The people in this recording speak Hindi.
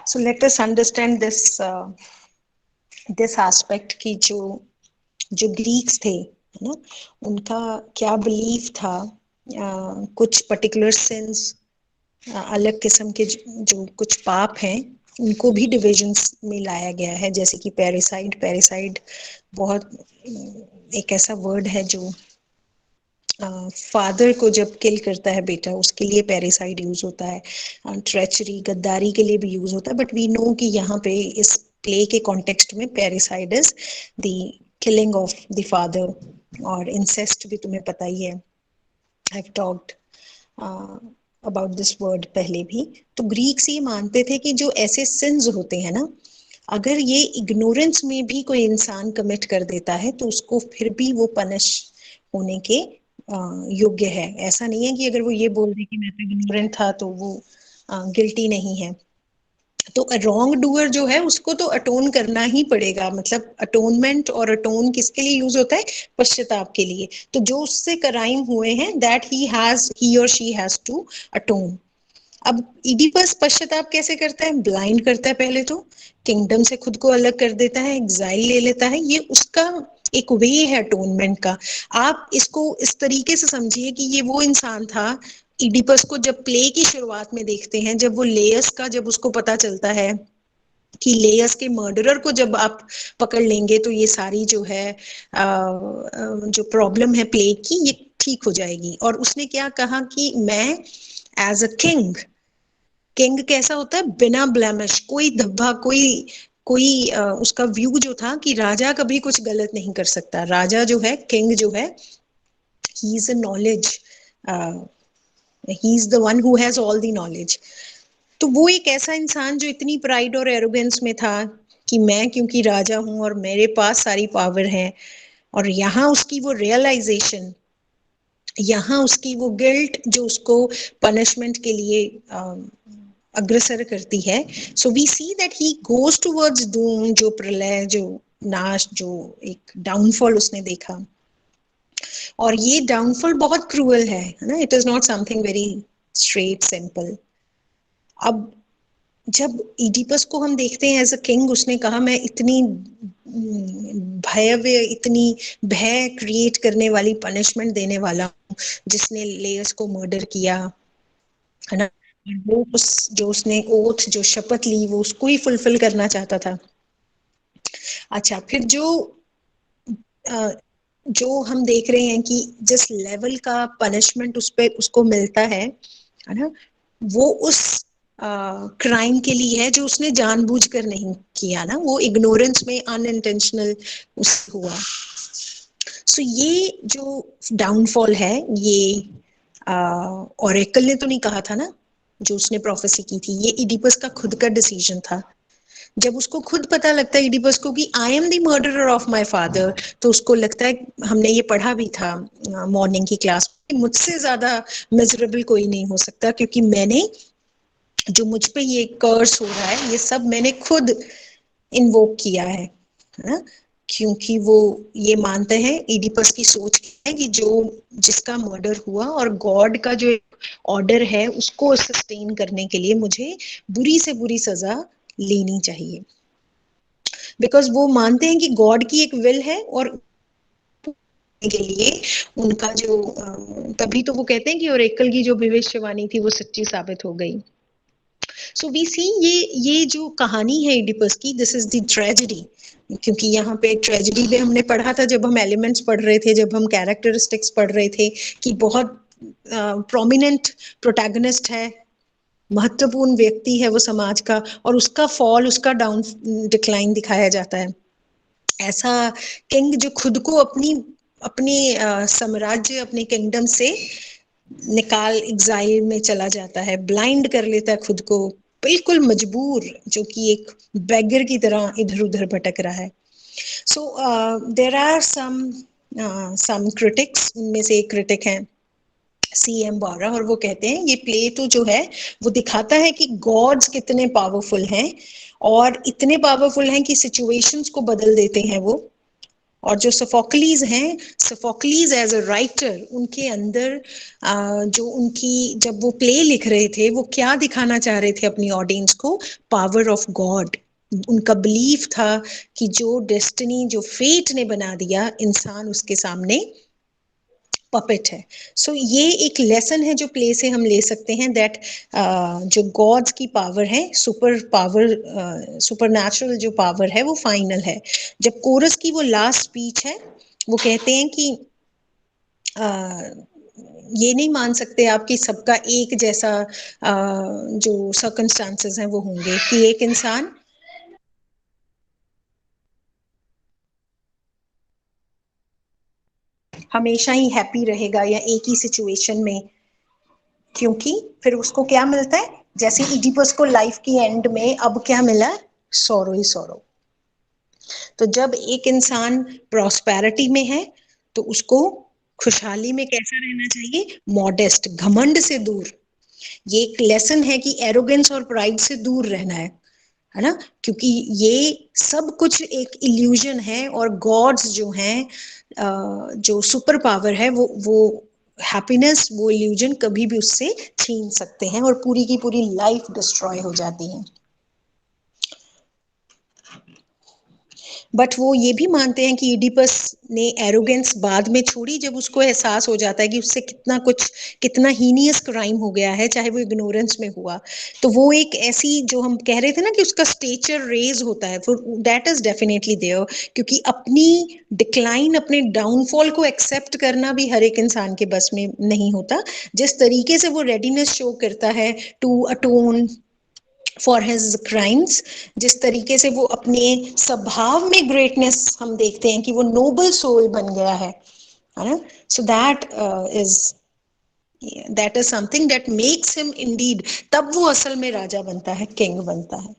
So let us understand this aspect की जो ग्रीक्स थे, है ना, उनका क्या बिलीफ था। कुछ पर्टिकुलर सिंस, अलग किस्म के जो कुछ पाप हैं, उनको भी डिविजन्स में लाया गया है, जैसे कि पैरासाइड। पैरासाइड बहुत एक ऐसा वर्ड है जो फादर को जब किल करता है बेटा, उसके लिए पैरासाइड यूज होता है। ट्रेचरी, गद्दारी के लिए भी यूज होता है, बट वी नो कि यहाँ पे इस प्ले के कॉन्टेक्स्ट में parasite is the killing of the father. और इंसेस्ट भी तुम्हें पता ही है, I have talked about this word पहले भी। तो ग्रीक्स ये मानते थे कि जो ऐसे सिंस होते हैं ना, अगर ये इग्नोरेंस में भी कोई इंसान कमिट कर देता है तो उसको फिर भी वो पनिश होने के योग्य है। ऐसा नहीं है कि अगर वो ये बोल दे कि मैं तो इग्नोरेंट था तो वो गिल्टी नहीं है। तो रॉन्ग डूअर जो है उसको तो अटोन करना ही पड़ेगा। मतलब अटोनमेंट और अटोन किसके लिए यूज होता है? पश्चाताप के लिए। तो जो उससे क्राइम हुए हैं, दैट ही और शी हैज टू अटोन। अब इडिपस पश्चाताप कैसे करता है? ब्लाइंड करता है पहले तो, किंगडम से खुद को अलग कर देता है, एग्जाइल ले लेता है। ये उसका एक वे है अटोनमेंट का। आप इसको इस तरीके से समझिए कि ये वो इंसान था। इडिपस को जब प्ले की शुरुआत में देखते हैं, जब वो लेयस का, जब उसको पता चलता है कि लेयस के मर्डरर को जब आप पकड़ लेंगे तो ये सारी जो है जो प्रॉब्लम है प्ले की, ये ठीक हो जाएगी। और उसने क्या कहा कि मैं एज अ किंग कैसा होता है? बिना ब्लेमिश, कोई धब्बा, कोई कोई उसका व्यू जो था कि राजा कभी कुछ गलत नहीं कर सकता। राजा जो है, किंग जो है, he is a knowledge, he is the one who has all the knowledge. तो वो एक ऐसा इंसान जो इतनी प्राइड और एरोगेंस में था कि मैं क्योंकि राजा हूं और मेरे पास सारी पावर है। और यहाँ उसकी वो रियलाइजेशन, यहाँ उसकी वो गिल्ट जो उसको पनिशमेंट के लिए अग्रसर करती है। So we see that he goes towards doom, जो प्रलय, जो नाश, जो एक डाउनफॉल उसने देखा। और ये डाउनफॉल बहुत क्रूअल है ना। It is not something very straight simple. अब जब इडिपस को हम देखते हैं एज अ किंग, उसने कहा मैं इतनी भयव्य, इतनी भय क्रिएट करने वाली पनिशमेंट देने वाला हूँ जिसने लेयस को मर्डर किया, है ना। वो जो उसने ओथ, जो शपथ ली, वो उसको ही फुलफिल करना चाहता था। अच्छा, फिर जो हम देख रहे हैं कि जिस लेवल का पनिशमेंट उस पे उसको मिलता है ना, वो उस क्राइम के लिए है जो उसने जानबूझकर नहीं किया ना, वो इग्नोरेंस में अनइंटेंशनल हुआ। सो ये जो डाउनफॉल है, ये ओरेकल ने तो नहीं कहा था ना, जो उसने प्रोफेसी की थी, ये इडिपस का खुद का डिसीजन था। जब उसको खुद पता लगता है इडिपस को कि I am the murderer of my father, तो उसको लगता है, हमने ये पढ़ा भी था मॉर्निंग की क्लास में, मुझसे ज्यादा मिजरेबल कोई नहीं हो सकता, क्योंकि मैंने जो मुझ पे ये कर्स हो रहा है, ये सब मैंने खुद इन्वोक किया है ना। क्योंकि वो ये मानते हैं, इडिपस की सोच है कि जो जिसका मर्डर हुआ और गॉड का जो ऑर्डर है उसको सस्टेन करने के लिए मुझे बुरी से बुरी सजा लेनी चाहिए। बिकॉज वो मानते हैं कि गॉड की एक विल है और के लिए उनका जो तभी तो वो कहते हैं कि ओरेकल की जो भविष्यवाणी थी वो सच्ची साबित हो गई। सो वी सी ये जो कहानी है इडिपस की, दिस इज द ट्रेजेडी। क्योंकि यहाँ पे ट्रेजेडी में हमने पढ़ा था जब हम एलिमेंट्स पढ़ रहे थे, जब हम कैरेक्टरिस्टिक्स पढ़ रहे थे, कि बहुत प्रोमिनेंट प्रोटैगनिस्ट है, महत्वपूर्ण व्यक्ति है वो समाज का, और उसका फॉल, उसका डाउन डिक्लाइन दिखाया जाता है। ऐसा किंग जो खुद को अपने साम्राज्य, अपने किंगडम से निकाल एग्जाइल में चला जाता है, ब्लाइंड कर लेता है खुद को, बिल्कुल मजबूर, जो कि एक बेगर की तरह इधर उधर भटक रहा है। So there are some critics, उनमें से एक क्रिटिक है C.M. बारा, और वो कहते हैं ये प्ले तो जो है वो दिखाता है कि गॉड्स कितने पावरफुल हैं, और इतने पावरफुल हैं कि सिचुएशंस को बदल देते हैं वो, और जो सोफोक्लीज हैं, सोफोक्लीज एज अ राइटर, उनके अंदर जो उनकी जब वो प्ले लिख रहे थे, वो क्या दिखाना चाह रहे थे अपनी ऑडियंस को? Power of God. उनका बिलीफ था कि जो डेस्टिनी, जो फेट ने बना दिया, इंसान उसके सामने पपेट है। सो ये एक लेसन है जो प्ले से हम ले सकते हैं, दैट जो गॉड्स की पावर है, सुपर पावर, सुपर नेचुरल जो पावर है, वो फाइनल है। जब कोरस की वो लास्ट स्पीच है, वो कहते हैं कि ये नहीं मान सकते आप कि सबका एक जैसा जो सर्कमस्टांसेस हैं वो होंगे, कि एक इंसान हमेशा ही हैप्पी रहेगा या एक ही सिचुएशन में, क्योंकि फिर उसको क्या मिलता है? जैसे इडिपस को लाइफ की एंड में अब क्या मिला? सौरो ही सौरो। तो जब एक इंसान प्रॉस्पेरिटी में है तो उसको खुशहाली में कैसा रहना चाहिए? मॉडेस्ट, घमंड से दूर। ये एक लेसन है कि एरोगेंस और प्राइड से दूर रहना है ना, क्योंकि ये सब कुछ एक इल्यूजन है, और गॉड्स जो हैं, जो सुपर पावर है, वो हैप्पीनेस, वो इल्यूजन कभी भी उससे छीन सकते हैं, और पूरी की पूरी लाइफ डिस्ट्रॉय हो जाती है। बट वो ये भी मानते हैं कि इडिपस ने एरोगेंस बाद में छोड़ी, जब उसको एहसास हो जाता है कि उससे कितना कुछ, कितना हीनियस क्राइम हो गया है, चाहे वो इग्नोरेंस में हुआ। तो वो एक ऐसी, जो हम कह रहे थे ना कि उसका स्टेचर रेज होता है, दैट इज डेफिनेटली देयर। क्योंकि अपनी डिक्लाइन, अपने डाउनफॉल को एक्सेप्ट करना भी हर एक इंसान के बस में नहीं होता। जिस तरीके से वो रेडीनेस शो करता है to atone for his crimes, जिस तरीके से वो अपने स्वभाव में ग्रेटनेस हम देखते हैं कि वो नोबल सोल बन गया है ना। So is that is something that makes him Indeed, तब वो असल में राजा बनता है, किंग बनता है।